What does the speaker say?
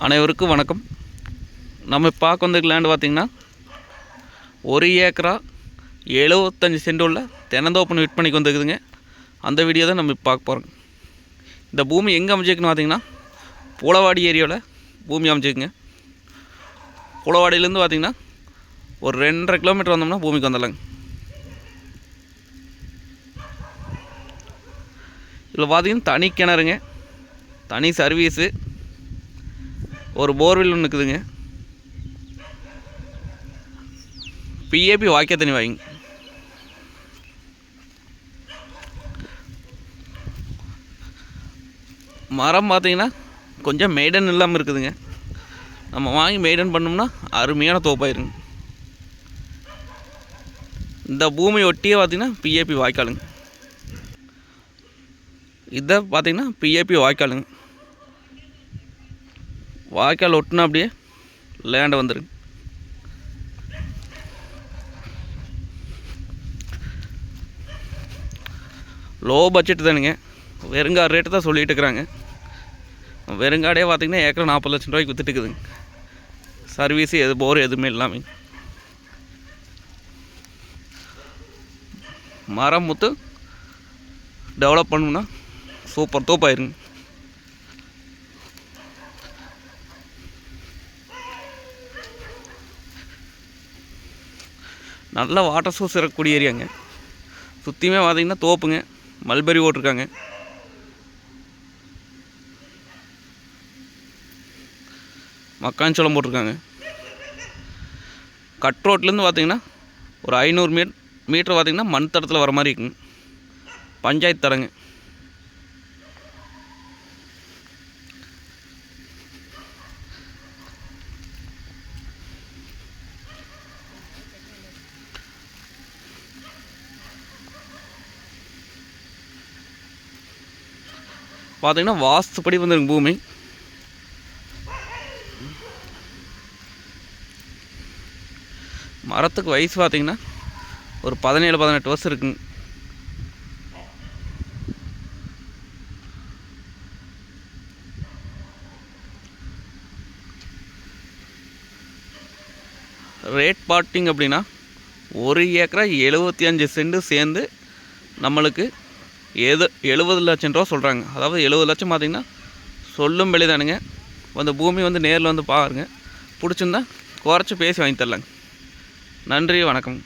அனைவருக்கும் வணக்கம். நம்ம பார்க்க வந்த லேண்ட் பார்த்திங்கன்னா 1 ஏக்கரா 75 சென்ட் உள்ள தென்னந்தோப்பு விற்பனைக்கு வந்துருக்குதுங்க. அந்த வீடியோ தான் நம்ம பார்க்க போகிறோம். இந்த பூமி எங்கே அமைச்சிருக்குன்னு பார்த்திங்கன்னா பூளவாடி ஏரியாவில் பூமி அமைச்சிருக்குங்க. பூளவாடியிலேருந்து பார்த்திங்கன்னா ஒரு 2.5 கிலோமீட்டர் வந்தோம்னா பூமிக்கு வந்துடலாங்க. இதில் பார்த்திங்கன்னா தனி கிணறுங்க, தனி சர்வீஸு, ஒரு போர்வெல் ஒன்று இருக்குதுங்க. பிஏபி வாய்க்கால் தண்ணி வாங்க. மரம் பார்த்திங்கன்னா கொஞ்சம் மெயின்டைன் இல்லாமல் இருக்குதுங்க. நம்ம வாங்கி மெயின்டைன் பண்ணோம்னா அருமையான தோப்பாயிருங்க. இந்த பூமி ஒட்டியே பார்த்திங்கன்னா பிஏபி வாய்க்காலுங்க. இதை பார்த்திங்கன்னா பிஏபி வாய்க்காலுங்க. வாய்க்கால் ஒட்டினா அப்படியே லேண்டை வந்துடுங்க. லோ பட்ஜெட் தானுங்க. வெறுங்காடு ரேட்டு தான் சொல்லிகிட்டு இருக்கிறாங்க. வெறுங்காடே பார்த்திங்கன்னா ஏக்கரை 40 லட்சம் ரூபாய்க்கு விற்றுட்டுக்குதுங்க. சர்வீஸு போர் எதுவுமே இல்லாமல் மரம் முத்து டெவலப் பண்ணணும்னா சூப்பர் தோப்பாயிருங்க. நல்ல வாட்டர் சோர்ஸ் இருக்கக்கூடிய ஏரியாங்க. சுற்றியுமே பார்த்திங்கன்னா தோப்புங்க, மல்பெரி ஓட்டிருக்காங்க. மக்காஞ்சோளம் போட்டிருக்காங்க. கட் ரோட்லேருந்து பார்த்திங்கன்னா ஒரு 500 மீட்டர் பார்த்திங்கன்னா மண் தடத்தில் வர மாதிரி இருக்குங்க. பஞ்சாயத்து தரங்க. பார்த்திங்கன்னா வாஸ்துப்படி வந்துருங்க பூமி. மரத்துக்கு வயசு பார்த்திங்கன்னா ஒரு 17-18 வருஷம் இருக்குங்க. ரேட் பார்ட்டிங் அப்படின்னா 1 ஏக்கரா 75 சென்ட் சேர்ந்து நம்மளுக்கு 70 லட்சம் ரூபா சொல்கிறாங்க. அதாவது 70 லட்சம் பார்த்திங்கன்னா சொல்லும் விலை தானுங்க. அந்த பூமி நேரில் வந்து பாருங்கள். பிடிச்சிருந்தா குறைச்சி பேசி வாங்கி தரலாங்க. நன்றி, வணக்கம்.